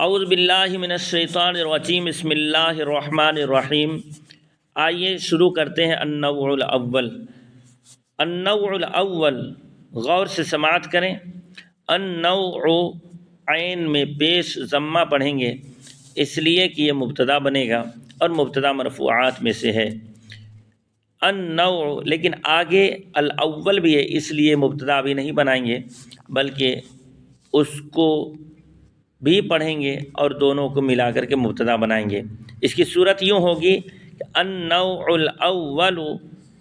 اعوذ باللہ من الشیطان الرجیم، بسم اللہ الرحمن الرحیم۔ آئیے شروع کرتے ہیں النوع الاول۔ النوع الاول، غور سے سماعت کریں۔ النوع عین میں پیش ضمہ پڑھیں گے، اس لیے کہ یہ مبتدا بنے گا اور مبتدا مرفوعات میں سے ہے۔ النوع، لیکن آگے الاول بھی ہے، اس لیے مبتدا بھی نہیں بنائیں گے بلکہ اس کو بھی پڑھیں گے اور دونوں کو ملا کر کے مبتدا بنائیں گے۔ اس کی صورت یوں ہوگی کہ النوع الاول،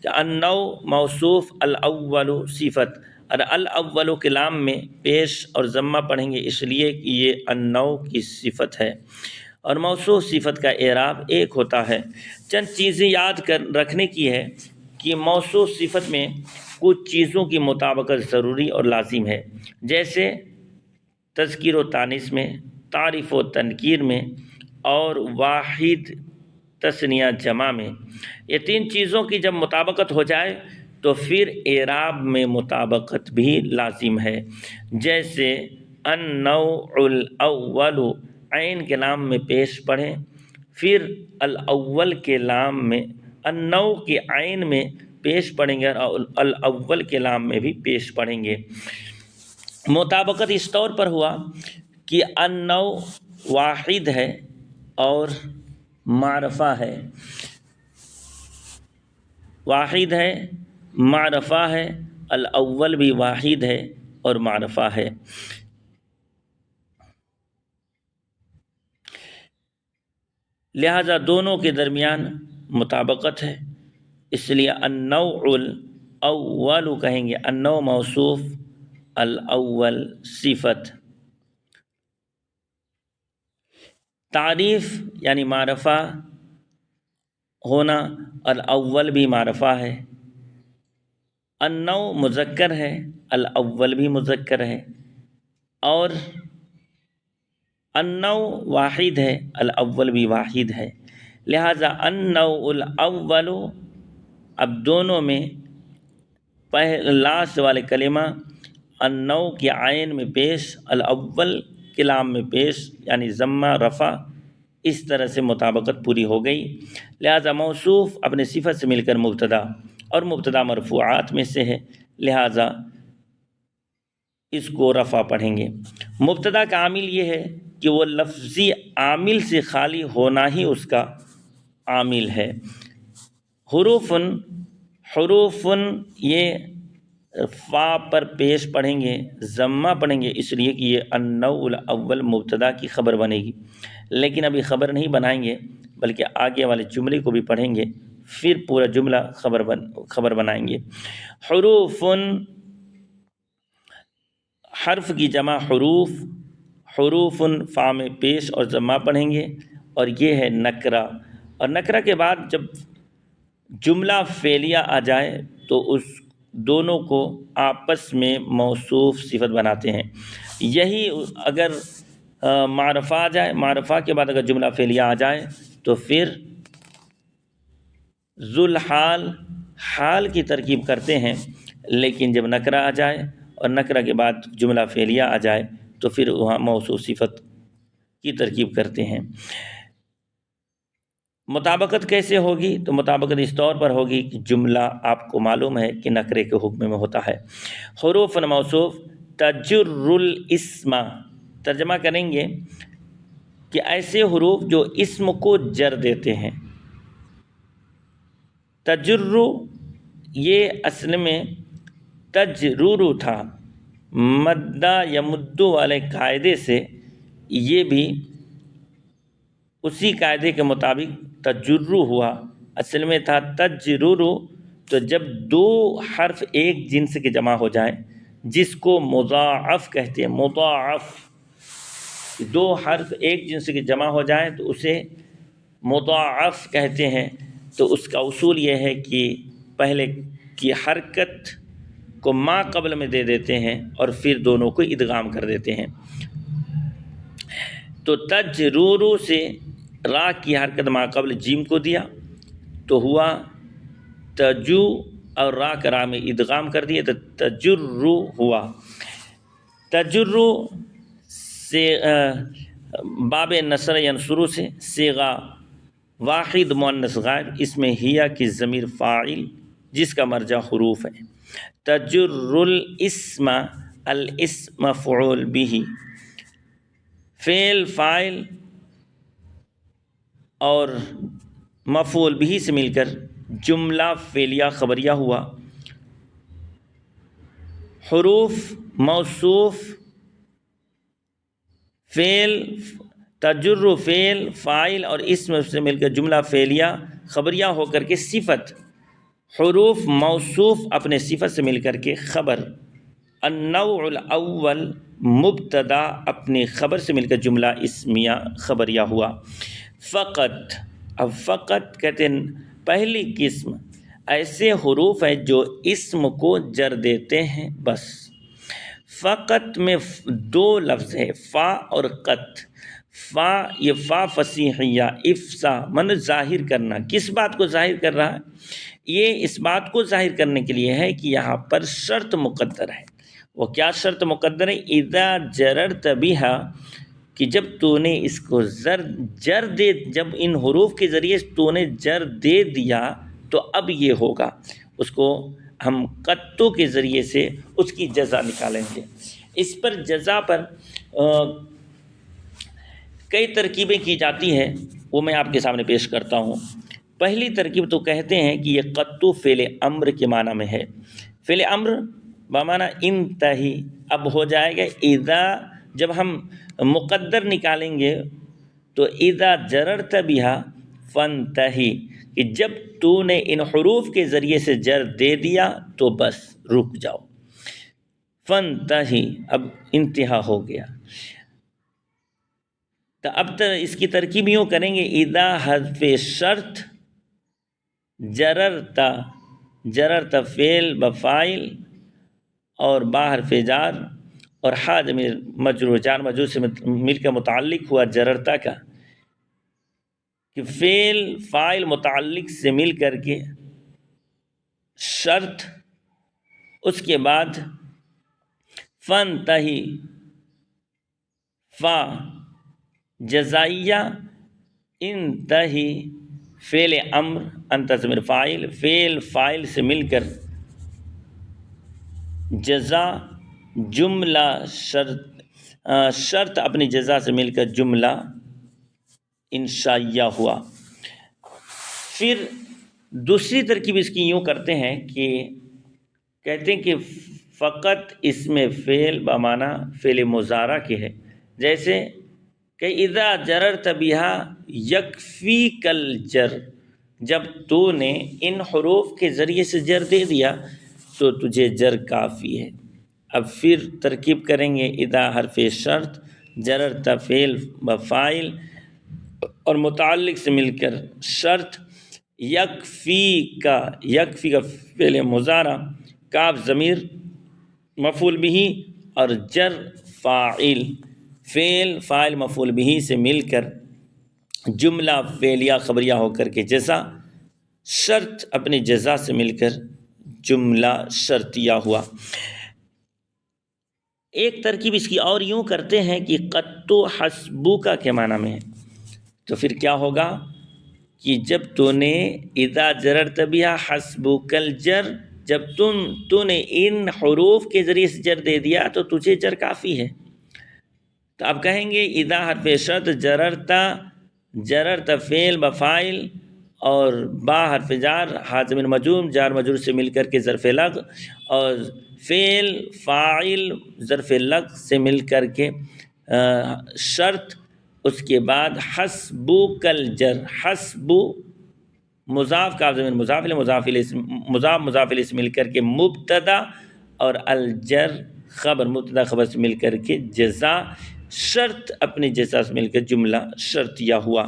کہ النوع موصوف، الاول صفت، اور الاول کے لام میں پیش اور ضمہ پڑھیں گے اس لیے کہ یہ النوع کی صفت ہے، اور موصوف صفت کا اعراب ایک ہوتا ہے۔ چند چیزیں یاد کر رکھنے کی ہے کہ موصوف صفت میں کچھ چیزوں کی مطابقت ضروری اور لازم ہے، جیسے تذکیر و تانیث میں، تعریف و تنکیر میں، اور واحد تثنیہ جمع میں۔ یہ تین چیزوں کی جب مطابقت ہو جائے تو پھر اعراب میں مطابقت بھی لازم ہے، جیسے النوع الاول، عین کے لام میں پیش پڑھیں، پھر الاول کے لام میں، النوع کے عین میں پیش پڑھیں گے اور الاول کے لام میں بھی پیش پڑھیں گے۔ مطابقت اس طور پر ہوا کہ النوع واحد ہے اور معرفہ ہے، واحد ہے، معرفہ ہے، الاول بھی واحد ہے اور معرفہ ہے۔ لہذا دونوں کے درمیان مطابقت ہے، اس لیے النوع الاول کہیں گے۔ النوع موصوف، الاول صفت۔ تعریف یعنی معرفہ ہونا، الاول بھی معرفہ ہے۔ النوع مذکر ہے، الاول بھی مذکر ہے، اور النوع واحد ہے، الاول بھی واحد ہے۔ لہذا النوع الاول، اب دونوں میں لاسٹ والے کلمہ النوع کے عین میں پیش، الاول کے لام میں پیش، یعنی ضمہ رفع، اس طرح سے مطابقت پوری ہو گئی۔ لہذا موصوف اپنے صفت سے مل کر مبتدا، اور مبتدا مرفوعات میں سے ہے، لہذا اس کو رفع پڑھیں گے۔ مبتدا کا عامل یہ ہے کہ وہ لفظی عامل سے خالی ہونا ہی اس کا عامل ہے۔ حروف یہ فا پر پیش پڑھیں گے، ضمہ پڑھیں گے، اس لیے کہ یہ النوع الاول مبتدا کی خبر بنے گی، لیکن ابھی خبر نہیں بنائیں گے بلکہ آگے والے جملے کو بھی پڑھیں گے، پھر پورا جملہ خبر بنائیں گے۔ حروف، حرف کی جمع حروف، حروف فا میں پیش اور ضمہ پڑھیں گے، اور یہ ہے نکرہ، اور نکرہ کے بعد جب جملہ فعلیہ آ جائے تو اس دونوں کو آپس میں موصوف صفت بناتے ہیں۔ یہی اگر معرفہ آ جائے، معرفہ کے بعد اگر جملہ فعلیہ آ جائے تو پھر ذو الحال، حال کی ترکیب کرتے ہیں، لیکن جب نکرہ آ جائے اور نکرہ کے بعد جملہ فعلیہ آ جائے تو پھر وہاں موصوف صفت کی ترکیب کرتے ہیں۔ مطابقت کیسے ہوگی؟ تو مطابقت اس طور پر ہوگی کہ جملہ آپ کو معلوم ہے کہ نکرے کے حکم میں ہوتا ہے۔ حروف موصوف تجر الاسم، ترجمہ کریں گے کہ ایسے حروف جو اسم کو جر دیتے ہیں۔ تجر، یہ اصل میں تجرر تھا، مدہ یمدو والے قاعدے سے یہ بھی اسی قاعدے کے مطابق تجرر ہوا۔ اصل میں تھا تجرر، تو جب دو حرف ایک جنس کے جمع ہو جائیں، جس کو مضاعف کہتے ہیں، مضاعف، دو حرف ایک جنس کے جمع ہو جائیں تو اسے مضاعف کہتے ہیں۔ تو اس کا اصول یہ ہے کہ پہلے کی حرکت کو ما قبل میں دے دیتے ہیں اور پھر دونوں کو ادغام کر دیتے ہیں۔ تو تجرر سے را کی حرکت ما قبل جیم کو دیا تو ہوا تجو، اور را کا را میں ادغام کر دیا تو تجر ہوا۔ تجر سے باب نصر ینصرو سے صیغہ واحد مؤنث غائب، اس میں ہیا کی ضمیر فاعل جس کا مرجع حروف ہے، تجر الاسم الاسم مفعول به، فعل فاعل اور مفعول به سے مل کر جملہ فعلیہ خبریہ ہوا، حروف موصوف فعل تجر فعل فاعل اور اسم سے مل کر جملہ فعلیہ خبریہ ہو کر کے صفت، حروف موصوف اپنے صفت سے مل کر کے خبر، النوع الاول مبتدا اپنی خبر سے مل کر جملہ اسمیہ خبریہ ہوا۔ فقط، اب فقط کہتے ہیں پہلی قسم ایسے حروف ہیں جو اسم کو جر دیتے ہیں بس۔ فقط میں دو لفظ ہے، فا اور قط۔ فا، یہ فا فصیحیہ، افصا من ظاہر کرنا، کس بات کو ظاہر کر رہا ہے؟ یہ اس بات کو ظاہر کرنے کے لیے ہے کہ یہاں پر شرط مقدر ہے۔ وہ کیا شرط مقدر ہے؟ اذا جررت بہا، کہ جب تو نے اس کو جر دے، جب ان حروف کے ذریعے تو نے جر دے دیا تو اب یہ ہوگا، اس کو ہم قطو کے ذریعے سے اس کی جزا نکالیں گے۔ اس پر جزا پر کئی ترکیبیں کی جاتی ہیں، وہ میں آپ کے سامنے پیش کرتا ہوں۔ پہلی ترکیب تو کہتے ہیں کہ یہ قطو فعل امر کے معنی میں ہے۔ فعل امر بمعنی انتہی، اب ہو جائے گا اذا، جب ہم مقدر نکالیں گے تو اذا جررت بہا فانتہی، کہ جب تو نے ان حروف کے ذریعے سے جر دے دیا تو بس رک جاؤ، فانتہی، اب انتہا ہو گیا۔ تو اب تک اس کی ترکیب یوں کریں گے، اذا حذف شرط جررتا، جررتا فعل بفاعل اور با حرف جار اور ہا ضمیر مجرور، جار مجرور سے مل کر متعلق ہوا جررتا کا، کہ فعل فاعل متعلق سے مل کر کے شرط، اس کے بعد فانتہی، فا جزائیہ، انتہی فعل امر، انت ضمیر فاعل، فعل فاعل سے مل کر جزا، جملہ شرط اپنی جزا سے مل کر جملہ انشائیہ ہوا۔ پھر دوسری ترکیب اس کی یوں کرتے ہیں کہ کہتے ہیں کہ فقط اس میں فعل بمعنی فعل مضارع کے ہے، جیسے کہ اذا جررت بہا یکفیک الجر، جب تو نے ان حروف کے ذریعے سے جر دے دیا تو تجھے جر کافی ہے۔ اب پھر ترکیب کریں گے، اذا حرف شرط جررت فعل بفاعل اور متعلق سے مل کر شرط، یکفی کا، یکفی کا فعل مضارع، کاف ضمیر مفعول به اور جر فاعل، فعل فاعل مفعول به سے مل کر جملہ فعلیہ خبریہ ہو کر کے جزا، شرط اپنی جزا سے مل کر جملہ شرطیہ ہوا۔ ایک ترکیب اس کی اور یوں کرتے ہیں کہ قطو حسبوکا کے معنی میں ہے، تو پھر کیا ہوگا کہ جب تو نے اذا جررت بہا حسبک الجر، جب تو نے ان حروف کے ذریعے سے جر دے دیا تو تجھے جر کافی ہے۔ تو اب کہیں گے اذا حرف شرط جررت فعل بفاعل اور با حرف جار، ہا ضمیر مجرور، جار مجرور سے مل کر کے ظرف لغ اور فعل فاعل ظرف لغ سے مل کر کے شرط، اس کے بعد حسبک الجر، حسب مضاف کا ضمیر مضاف الیہ، مضاف الیہ سے مل کر کے مبتدا اور الجر خبر، مبتدا خبر سے مل کر کے جزا، شرط اپنی جزا سے مل کر جملہ شرطیہ ہوا۔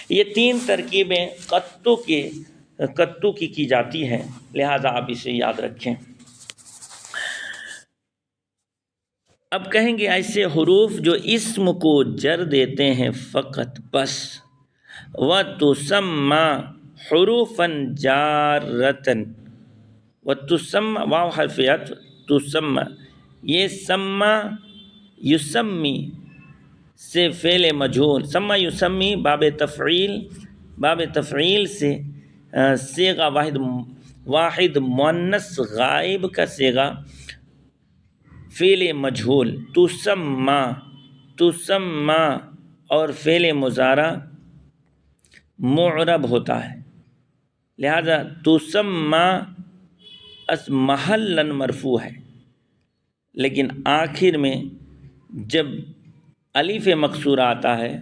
یہ تین ترکیبیں قطو کی جاتی ہیں، لہذا آپ اسے یاد رکھیں۔ اب کہیں گے ایسے حروف جو اسم کو جر دیتے ہیں فقط بس، وَتُسَمَّى حُرُوفًا جَارَّةً، وَتُسَمَّى واو حرف عطف، تسمى، یہ سما یسمی سے فعل مجہول، سما یسمی باب تفعیل سے صیغہ واحد مؤنث غائب کا صیغہ فعل مجہول تسمى اور فعل مضارع معرب ہوتا ہے، لہذا تسمى محلاً مرفوع ہے، لیکن آخر میں جب الف مقصورہ آتا ہے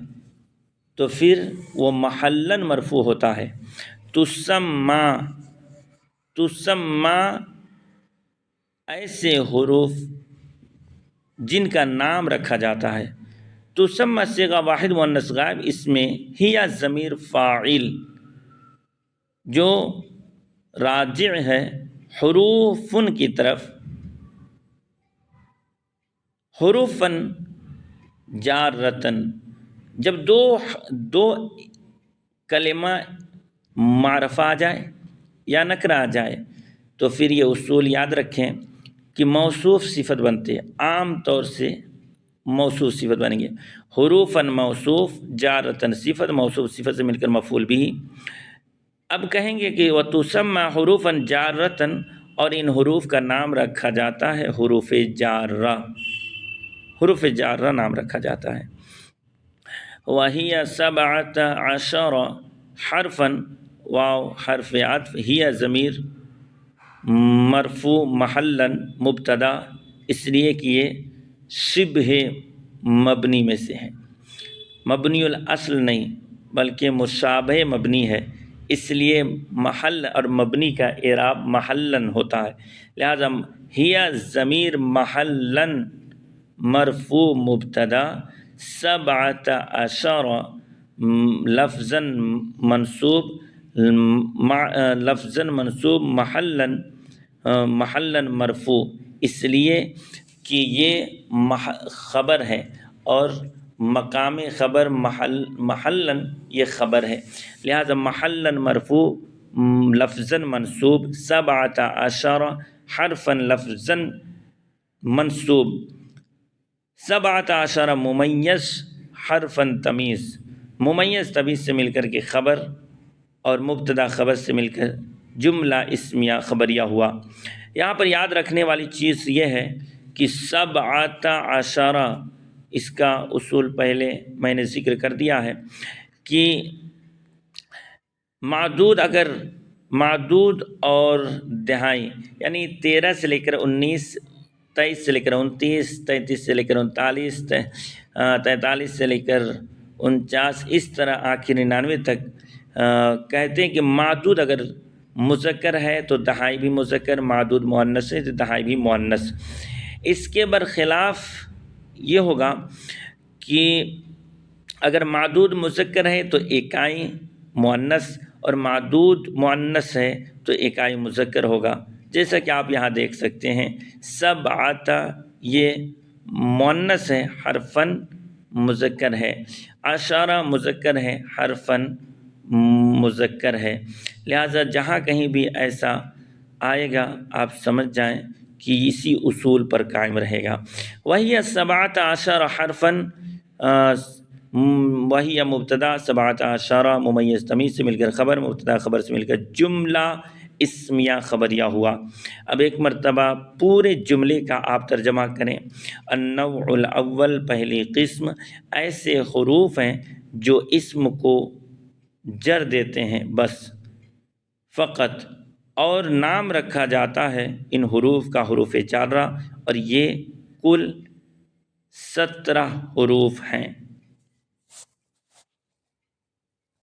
تو پھر وہ محلاً مرفوع ہوتا ہے۔ تسمى ایسے حروف جن کا نام رکھا جاتا ہے۔ تسمى صیغہ واحد مؤنث غائب، اس میں ہی ضمیر فاعل جو راجع ہے حروفن کی طرف، حروفن جارتن، جب دو کلمہ معرفہ آ جائے یا نکرہ آ جائے تو پھر یہ اصول یاد رکھیں کہ موصوف صفت بنتے ہیں، عام طور سے موصوف صفت بنیں گے، حروفن موصوف، جارتن صفت، موصوف صفت سے مل کر مفعول بھی۔ اب کہیں گے کہ وَتُسَمَّى حُرُوفًا جَارَّةً، اور ان حروف کا نام رکھا جاتا ہے حروف جارہ، حروف جارہ نام رکھا جاتا ہے۔ وَهِيَ 17 حرفاً، واو حرف عطف، ہی ضمیر مرفوع محلاً مبتدا، اس لیے کہ یہ شبہ مبنی میں سے ہے، مبنی الاصل نہیں بلکہ مشابہ مبنی ہے، اس لیے محل اور مبنی کا اعراب محلاً ہوتا ہے، لہذا ہی ضمیر محلاً مرفوع مبتدا، 17 لفظاً منصوب محلاً مرفوع، اس لیے کہ یہ خبر ہے اور مقام خبر محلاً یہ خبر ہے، لہذا محلاً مرفوع لفظاً منصوب، 17 حرفاً لفظاً منصوب، 17 ممیز حرفاً تمیز، ممیز تمیز سے مل کر کے خبر اور مبتدا خبر سے مل کر جملہ اسمیہ خبریہ ہوا۔ یہاں پر یاد رکھنے والی چیز یہ ہے کہ 17 اس کا اصول پہلے میں نے ذکر کر دیا ہے کہ معدود اور دہائی، یعنی 13 سے لے کر 19، 23 سے لے کر 29، 33 سے لے کر 39، 43 سے لے کر 49، اس طرح آخر 99 تک کہتے ہیں کہ معدود اگر مذکر ہے تو دہائی بھی مذکر، معدود مؤنث ہے تو دہائی بھی مؤنث۔ اس کے برخلاف یہ ہوگا کہ اگر معدود مذکر ہے تو اکائی مؤنث، اور معدود مؤنث ہے تو اکائی مذکر ہوگا، جیسا کہ آپ یہاں دیکھ سکتے ہیں 17 یہ مؤنث ہے، حرفاً مذکر ہے، 10 مذکر ہے، حرفاً مذکر ہے، لہذا جہاں کہیں بھی ایسا آئے گا آپ سمجھ جائیں کہ اسی اصول پر قائم رہے گا۔ وہی 17 حرفاً، وہی مبتدا 17 ممیز تمیز سے مل کر خبر، مبتدا خبر سے مل کر جملہ اسمیہ خبریہ ہوا۔ اب ایک مرتبہ پورے جملے کا آپ ترجمہ کریں۔ النوع الاول، پہلی قسم، ایسے حروف ہیں جو اسم کو جر دیتے ہیں بس، فقط، اور نام رکھا جاتا ہے ان حروف کا حروف جارہ، اور یہ کل 17 حروف ہیں۔